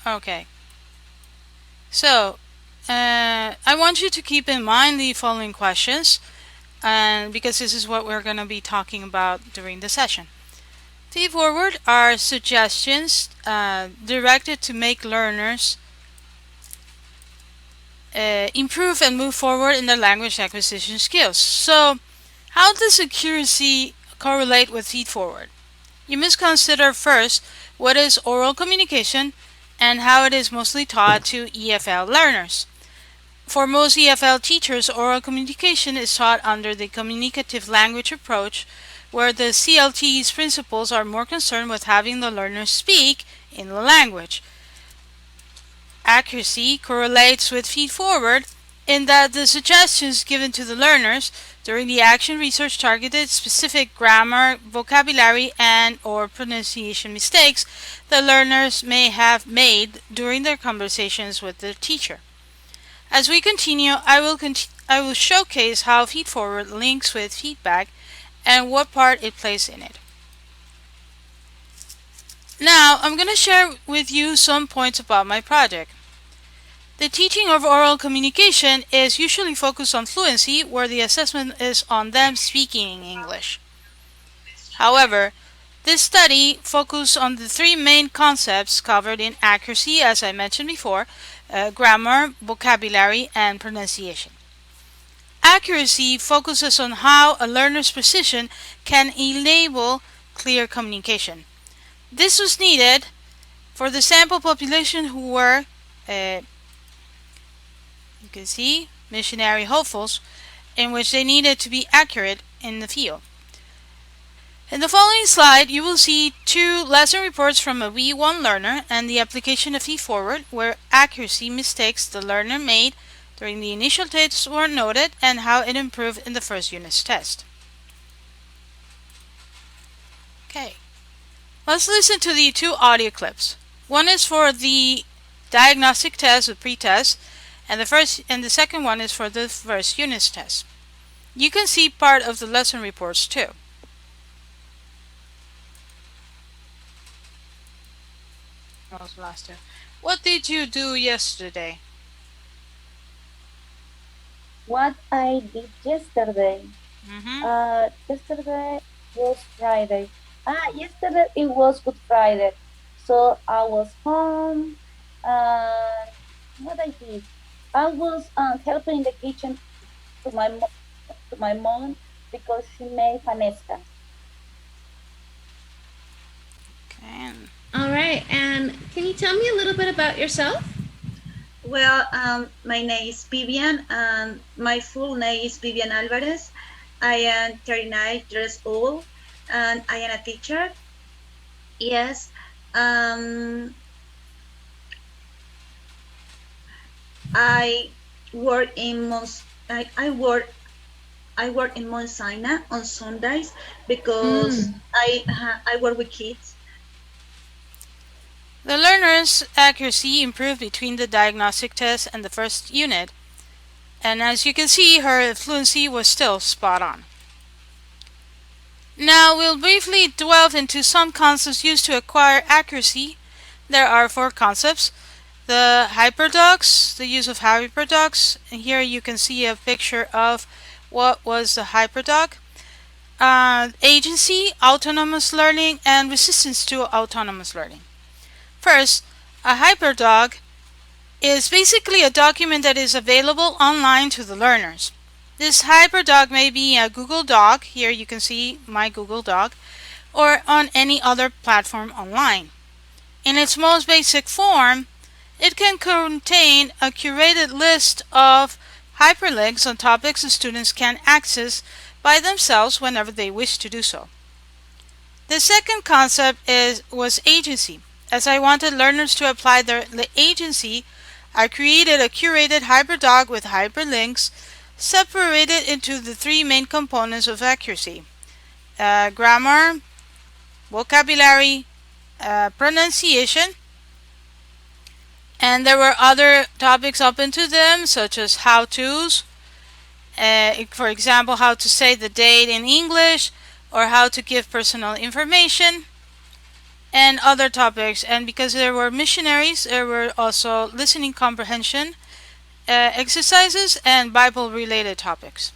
Okay. So, I want you to keep in mind the following questions, and because this is what we're going to be talking about during the session. Feedforward are suggestions directed to make learners improve and move forward in their language acquisition skills. So, how does accuracy correlate with feedforward? You must consider first what is oral communication and how it is mostly taught to EFL learners. For most EFL teachers, oral communication is taught under the communicative language approach, where the CLT's principles are more concerned with having the learner speak in the language. Accuracy correlates with feedforward in that the suggestions given to the learners during the action research targeted specific grammar, vocabulary, and or pronunciation mistakes the learners may have made during their conversations with their teacher. As we continue, I will showcase how feedforward links with feedback and what part it plays in it. Now, I'm going to share with you some points about my project. The teaching of oral communication is usually focused on fluency, where the assessment is on them speaking English. However, this study focused on the three main concepts covered in accuracy, as I mentioned before, grammar, vocabulary, and pronunciation. Accuracy focuses on how a learner's precision can enable clear communication. This was needed for the sample population who were, you can see, missionary hopefuls, in which they needed to be accurate in the field. In the following slide, you will see two lesson reports from a V1 learner and the application of Feedforward, where accuracy mistakes the learner made during the initial tests were noted and how it improved in the first unit's test. Okay, let's listen to the two audio clips. One is for the diagnostic test with pretest, and the second one is for the first unit's test. You can see part of the lesson reports too. What did you do yesterday? What I did yesterday. Yesterday was Friday. Yesterday it was Good Friday. So I was home. What I did? I was helping in the kitchen to my mom because she made panesca. Okay. All right, and can you tell me a little bit about yourself? Well, my name is Vivian, and my full name is Vivian Alvarez. I am 39 years old, and I am a teacher. Yes. I work in I work in Mount Sinai on Sundays because I work with kids. The learner's accuracy improved between the diagnostic test and the first unit, and as you can see, her fluency was still spot on. Now we'll briefly delve into some concepts used to acquire accuracy. There are four concepts. The hyperdocs, the use of hyperdocs, and here you can see a picture of what was the hyperdoc. Agency, autonomous learning, and resistance to autonomous learning. First, a hyperdoc is basically a document that is available online to the learners. This hyperdoc may be a Google Doc, here you can see my Google Doc, or on any other platform online. In its most basic form, it can contain a curated list of hyperlinks on topics the students can access by themselves whenever they wish to do so. The second concept was agency. As I wanted learners to apply their agency, I created a curated hyperdoc with hyperlinks separated into the three main components of accuracy: grammar, vocabulary, pronunciation, and there were other topics up into them, such as how-tos, for example, how to say the date in English, or how to give personal information. and other topics. And because there were missionaries, there were also listening comprehension exercises and Bible related topics.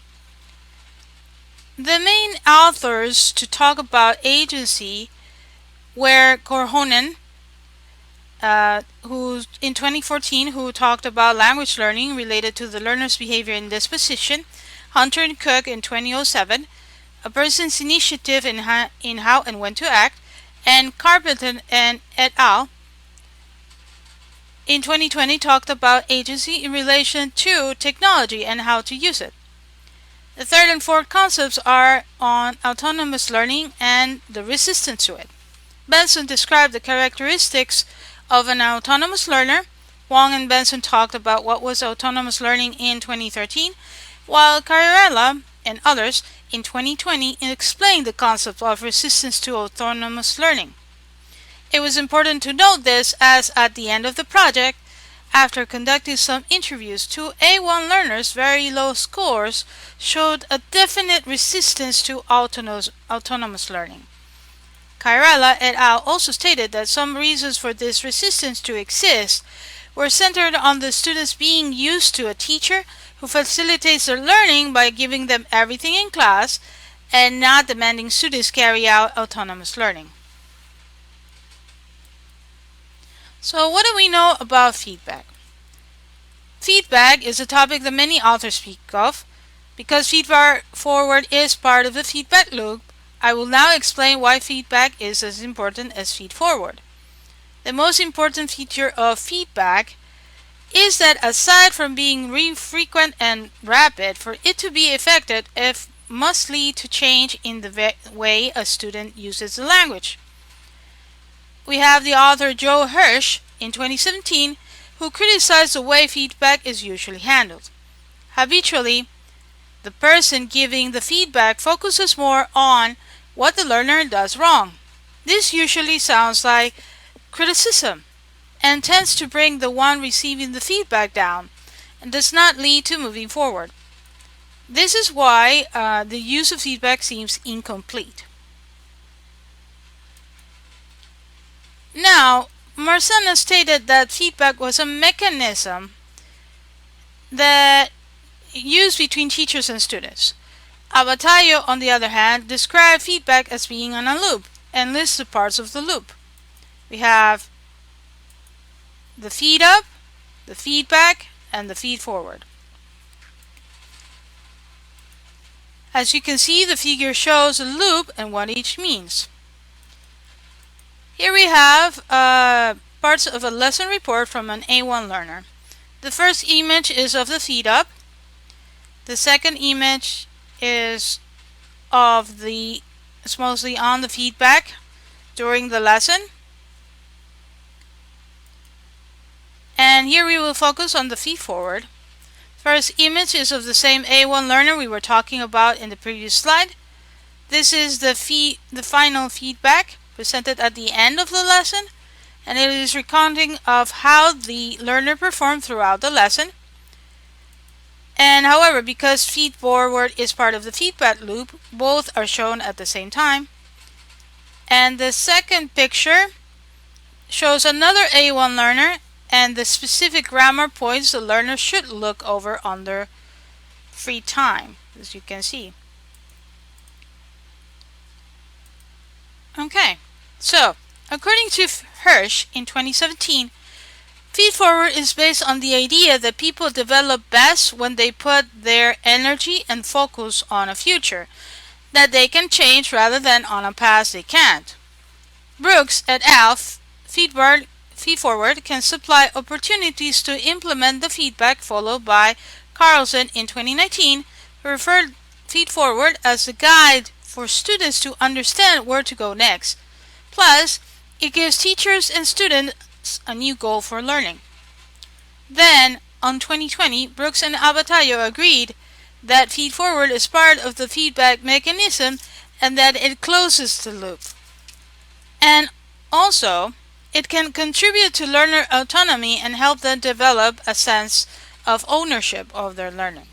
The main authors to talk about agency were Korhonen, who in 2014 who talked about language learning related to the learner's behavior and disposition, Hunter and Cook in 2007, a person's initiative in how and when to act, and Carpenter and et al. In 2020 talked about agency in relation to technology and how to use it. The third and fourth concepts are on autonomous learning and the resistance to it. Benson described the characteristics of an autonomous learner. Wong and Benson talked about what was autonomous learning in 2013, while Carrella and others in 2020 explained the concept of resistance to autonomous learning. It was important to note this as at the end of the project, after conducting some interviews, two A1 learners' very low scores showed a definite resistance to autonomous learning. Kairala et al. Also stated that some reasons for this resistance to exist were centered on the students being used to a teacher who facilitates their learning by giving them everything in class and not demanding students carry out autonomous learning. So what do we know about feedback? Feedback is a topic that many authors speak of. Because Feedforward is part of the feedback loop, I will now explain why feedback is as important as Feedforward. The most important feature of feedback is that aside from being frequent and rapid, for it to be effective, it must lead to change in the way a student uses the language. We have the author Joe Hirsch in 2017 who criticized the way feedback is usually handled. Habitually, the person giving the feedback focuses more on what the learner does wrong. This usually sounds like criticism and tends to bring the one receiving the feedback down and does not lead to moving forward. This is why the use of feedback seems incomplete. Now, Marcena stated that feedback was a mechanism that used between teachers and students. Abatayo, on the other hand, described feedback as being on a loop and lists the parts of the loop. We have the feed up, the feedback, and the feed forward. As you can see, the figure shows a loop and what each means. Here we have parts of a lesson report from an A1 learner. The first image is of the feed up. The second image is it's mostly on the feedback during the lesson. And here we will focus on the feed forward. First image is of the same A1 learner we were talking about in the previous slide. This is the final feedback presented at the end of the lesson, and it is recounting of how the learner performed throughout the lesson. And however, because feed forward is part of the feedback loop, both are shown at the same time. And the second picture shows another A1 learner and the specific grammar points the learner should look over on their free time, as you can see. Okay, so according to Hirsch in 2017, Feedforward is based on the idea that people develop best when they put their energy and focus on a future that they can change rather than on a past they can't. Brooks et al. Feedforward can supply opportunities to implement the feedback, followed by Carlson in 2019, who referred Feedforward as a guide for students to understand where to go next. Plus, it gives teachers and students a new goal for learning. Then, on 2020, Brooks and Abatayo agreed that Feedforward is part of the feedback mechanism and that it closes the loop. And also, it can contribute to learner autonomy and help them develop a sense of ownership of their learning.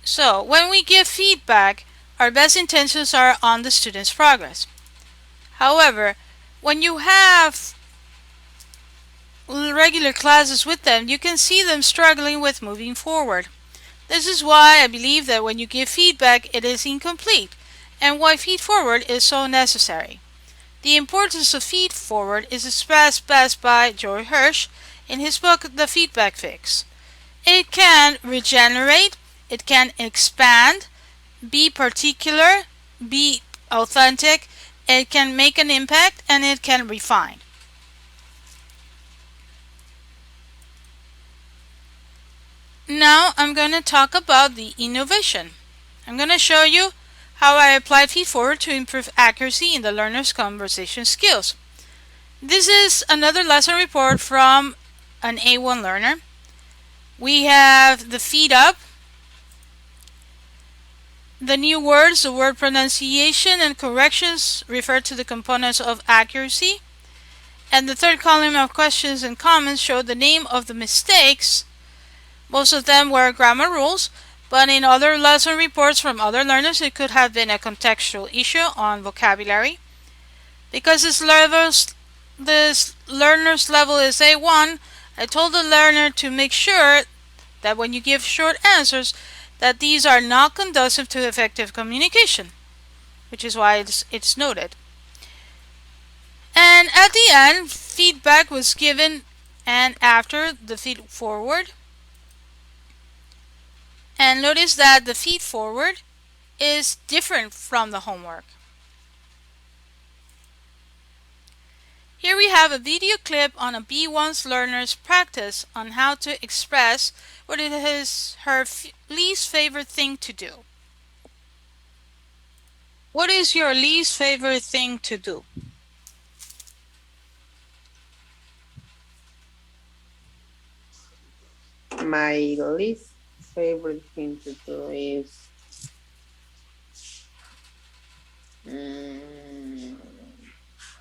So, when we give feedback, our best intentions are on the student's progress. However, when you have regular classes with them, you can see them struggling with moving forward. This is why I believe that when you give feedback, it is incomplete, and why feedforward is so necessary. The importance of feedforward is expressed best by Joy Hirsch in his book The Feedback Fix. It can regenerate, it can expand, be particular, be authentic, it can make an impact, and it can refine. Now I'm going to talk about the innovation. I'm going to show you how I apply feedforward to improve accuracy in the learner's conversation skills. This is another lesson report from an A1 learner. We have the feed up, the new words, the word pronunciation and corrections refer to the components of accuracy, and the third column of questions and comments show the name of the mistakes. Most of them were grammar rules, but in other lesson reports from other learners it could have been a contextual issue on vocabulary. Because this learner's level is A1, I told the learner to make sure that when you give short answers that these are not conducive to effective communication, which is why it's noted. And at the end, feedback was given and after the feed forward. And notice that the feed forward is different from the homework. Here we have a video clip on a B1's learner's practice on how to express what is her least favorite thing to do. What is your least favorite thing to do? My least favorite thing to do is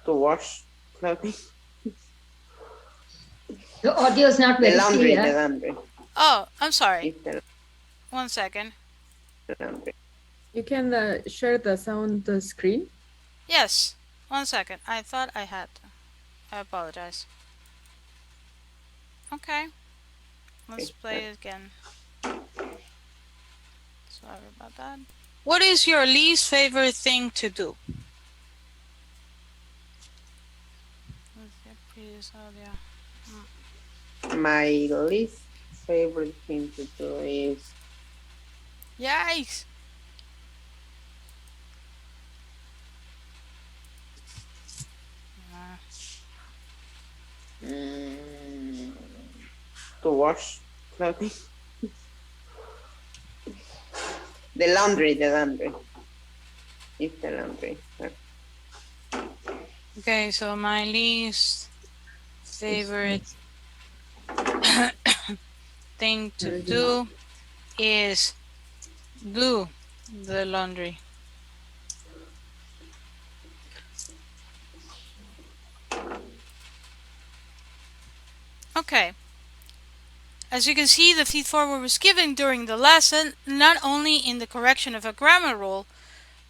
to wash clothing. The audio is not very clear. The laundry. Oh, I'm sorry. 1 second. Laundry. You can share the sound screen? Yes. 1 second. I thought I had. I apologize. Okay. Let's play it again. Sorry about that. What is your least favorite thing to do? My least favorite thing to do is... Yikes! To wash clothing. The laundry. It's the laundry. Okay, so my least favorite thing to do is do the laundry. Okay. As you can see, the feedforward was given during the lesson, not only in the correction of a grammar rule,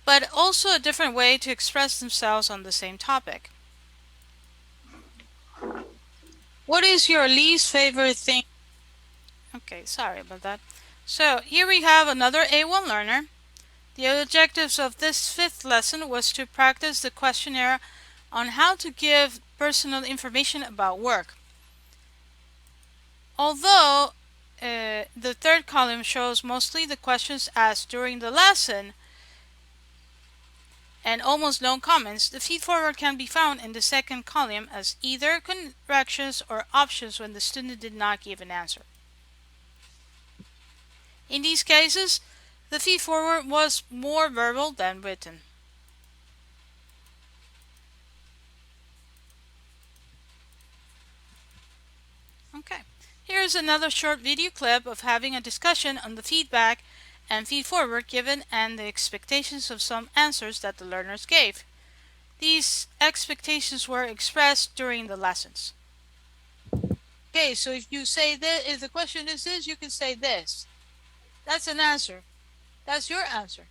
but also a different way to express themselves on the same topic. What is your least favorite thing? Okay, sorry about that. So here we have another A1 learner. The objectives of this 5th lesson was to practice the questionnaire on how to give personal information about work. Although the third column shows mostly the questions asked during the lesson and almost no comments, the feedforward can be found in the second column as either corrections or options when the student did not give an answer. In these cases, the feedforward was more verbal than written. Okay, here's another short video clip of having a discussion on the feedback and feedforward given and the expectations of some answers that the learners gave. These expectations were expressed during the lessons. Okay, so if you say that, if the question is this, you can say this. That's an answer. That's your answer.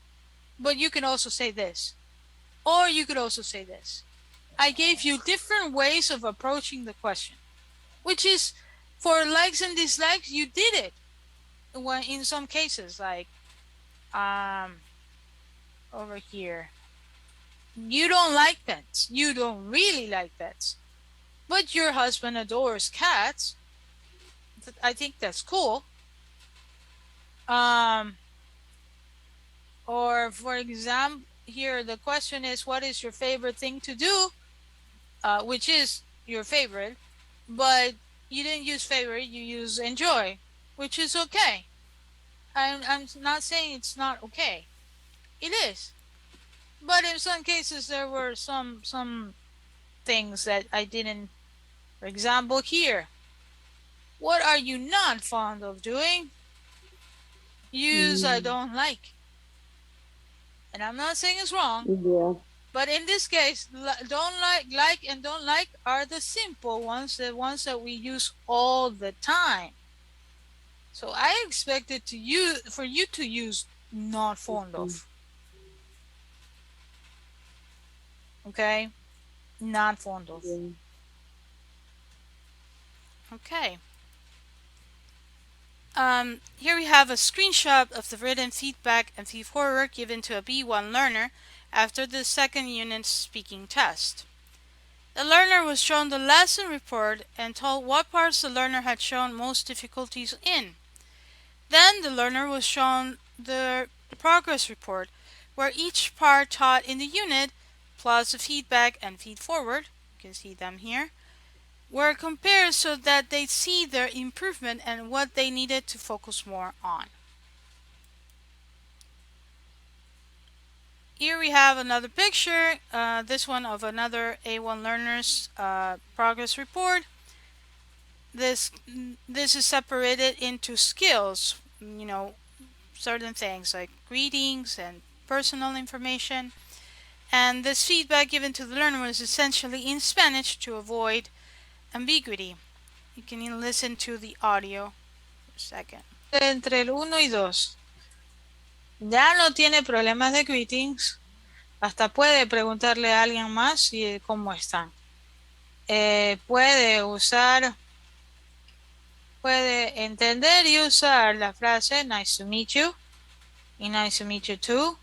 But you can also say this. Or you could also say this. I gave you different ways of approaching the question, which is for likes and dislikes, you did it. When in some cases, like over here, you don't like pets. You don't really like pets, but your husband adores cats. I think that's cool. Or for example, here the question is, what is your favorite thing to do? Which is your favorite, but you didn't use favorite, you use enjoy, which is okay. I'm not saying it's not okay. It is. But in some cases there were some things that I didn't. For example, here. What are you not fond of doing? Use I don't like. And I'm not saying it's wrong. Yeah. But in this case, don't like, and don't like are the simple ones, the ones that we use all the time. So I expected for you to use not fond of. Okay? Not fond of. Yeah. Okay. Here we have a screenshot of the written feedback and feedforward given to a B1 learner after the second unit speaking test. The learner was shown the lesson report and told what parts the learner had shown most difficulties in. Then the learner was shown the progress report, where each part taught in the unit, plus the feedback and feedforward, you can see them here, were compared so that they see their improvement and what they needed to focus more on. Here we have another picture, this one of another A1 learner's progress report. This is separated into skills, certain things like greetings and personal information. And this feedback given to the learner was essentially in Spanish to avoid ambiguity. You can listen to the audio for a second. Entre el 1 y 2. Ya no tiene problemas de greetings. Hasta puede preguntarle a alguien más cómo están. Puede entender y usar la frase nice to meet you y nice to meet you too.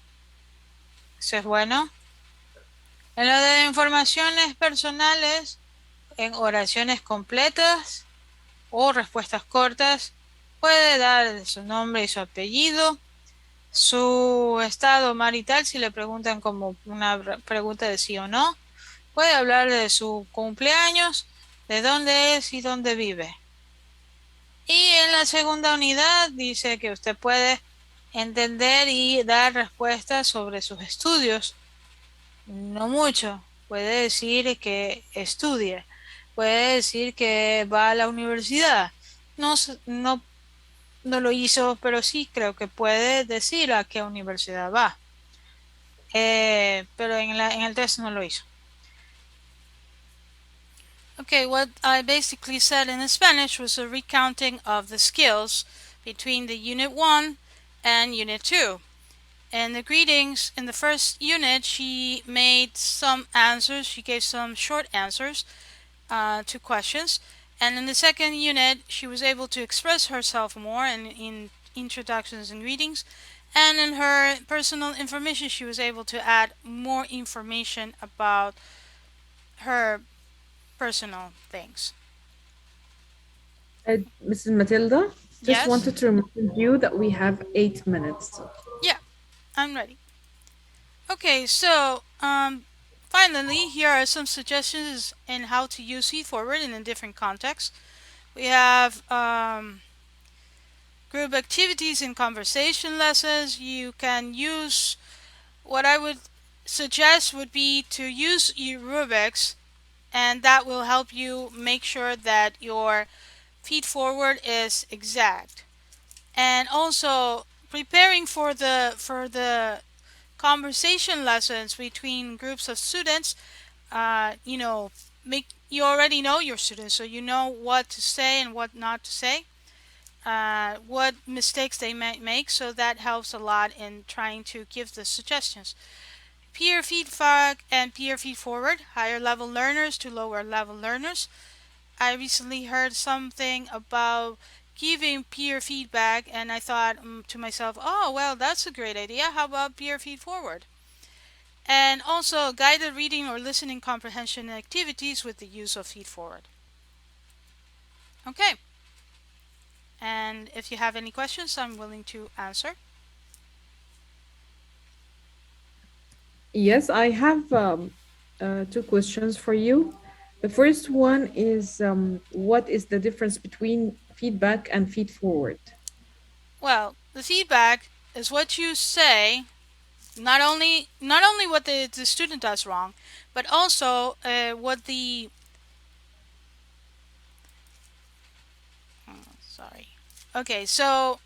Eso es bueno. En lo de informaciones personales, en oraciones completas o respuestas cortas, puede dar su nombre y su apellido, su estado marital si le preguntan como una pregunta de sí o no, puede hablar de su cumpleaños, de dónde es y dónde vive. Y en la segunda unidad dice que usted puede entender y dar respuestas sobre sus estudios. No mucho. Puede decir que estudia. Puede decir que va a la universidad. No lo hizo, pero sí creo que puede decir a qué universidad va. Pero en el test no lo hizo. Okay, what I basically said in Spanish was a recounting of the skills between the Unit 1 and Unit 2. In the greetings, in the first unit, she made some answers. She gave some short answers to questions. And in the second unit, she was able to express herself more in introductions and greetings. And in her personal information, she was able to add more information about her personal things. Mrs. Matilda, just Yes? wanted to remind you that we have 8 minutes. Yeah, I'm ready. Okay, so finally, here are some suggestions in how to use Feedforward in a different context. We have group activities and conversation lessons. You can use, what I would suggest would be to use your rubrics, and that will help you make sure that your Feedforward is exact. And also preparing for the conversation lessons between groups of students, you already know your students, so you know what to say and what not to say, what mistakes they might make, so that helps a lot in trying to give the suggestions. peer feedback and peer feed forward, higher level learners to lower level learners. I recently heard something about giving peer feedback, and I thought to myself, oh, well, that's a great idea. How about peer feed forward? And also guided reading or listening comprehension activities with the use of feed forward. Okay. And if you have any questions, I'm willing to answer. Yes, I have two questions for you. The first one is what is the difference between feedback and feed forward? Well, the feedback is what you say, not only what the student does wrong, but also what the sorry. Okay, so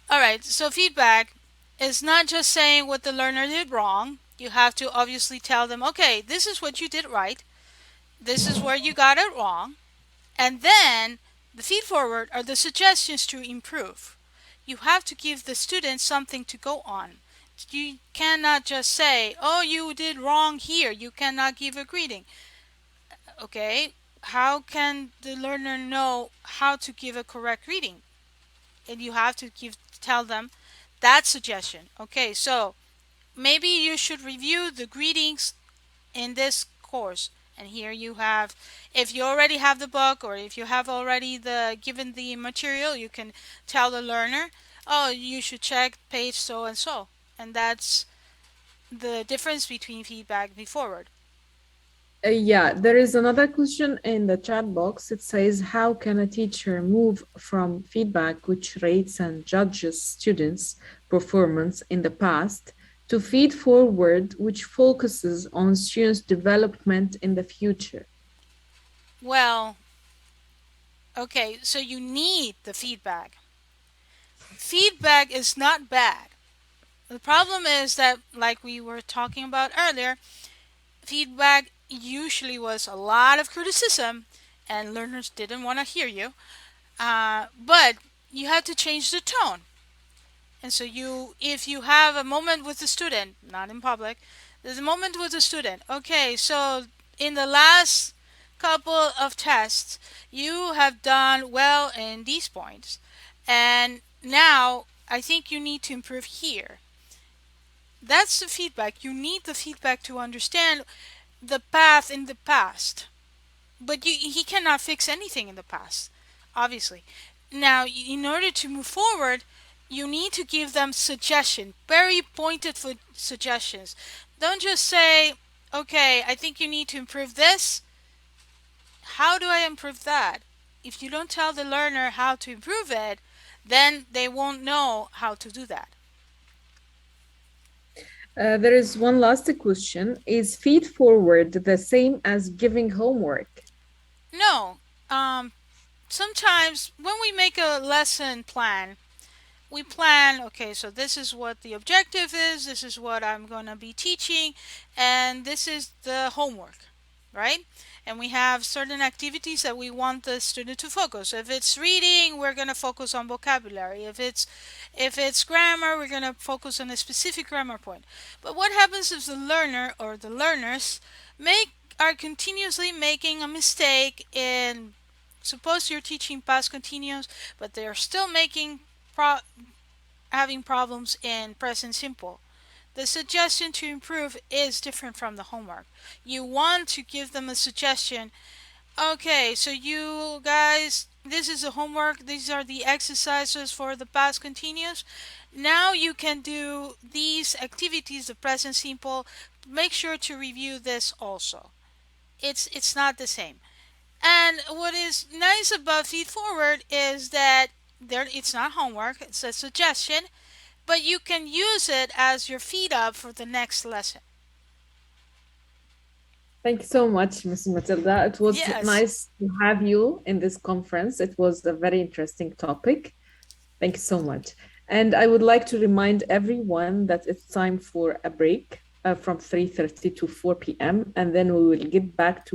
all right, so feedback is not just saying what the learner did wrong. You have to obviously tell them, okay, this is what you did right. This is where you got it wrong. And then the feed forward are the suggestions to improve. You have to give the student something to go on. You cannot just say, oh, you did wrong here. You cannot give a greeting. Okay, how can the learner know how to give a correct reading? And you have to tell them that suggestion. Okay, so maybe you should review the greetings in this course. And here you have, if you already have the book or if you have already given the material, you can tell the learner, oh, you should check page so and so. And that's the difference between feedback and forward. Yeah, there is another question in the chat box. It says, how can a teacher move from feedback, which rates and judges students' performance in the past, to feed forward, which focuses on students' development in the future? Well, okay, so you need the feedback. Feedback is not bad. The problem is that, like we were talking about earlier, feedback usually was a lot of criticism and learners didn't want to hear you. But you have to change the tone. And so if you have a moment with the student, not in public, there's a moment with the student. Okay, so in the last couple of tests, you have done well in these points. And now I think you need to improve here. That's the feedback. You need the feedback to understand the path in the past. But he cannot fix anything in the past, obviously. Now, in order to move forward, you need to give them suggestions, very pointed suggestions. Don't just say, okay, I think you need to improve this. How do I improve that? If you don't tell the learner how to improve it, then they won't know how to do that. There is one last question. Is feed forward the same as giving homework? No. Sometimes when we make a lesson plan, we plan, okay, so this is what the objective is, this is what I'm going to be teaching, and this is the homework, right? And we have certain activities that we want the student to focus. If it's reading, we're going to focus on vocabulary. If it's grammar, we're going to focus on a specific grammar point. But what happens if the learner or the learners are continuously making a mistake in, suppose you're teaching past continuous, but they're still having problems in present simple. The suggestion to improve is different from the homework. You want to give them a suggestion. Okay, so you guys, this is the homework. These are the exercises for the past continuous. Now you can do these activities, the present simple. Make sure to review this also. It's not the same. And what is nice about Feed Forward is that it's not homework, it's a suggestion, but you can use it as your feed up for the next lesson. Thank you so much, Ms. Matilda. It was nice to have you in this conference. It was a very interesting topic. Thank you so much. And I would like to remind everyone that it's time for a break from 3:30 to 4 p.m. And then we will get back to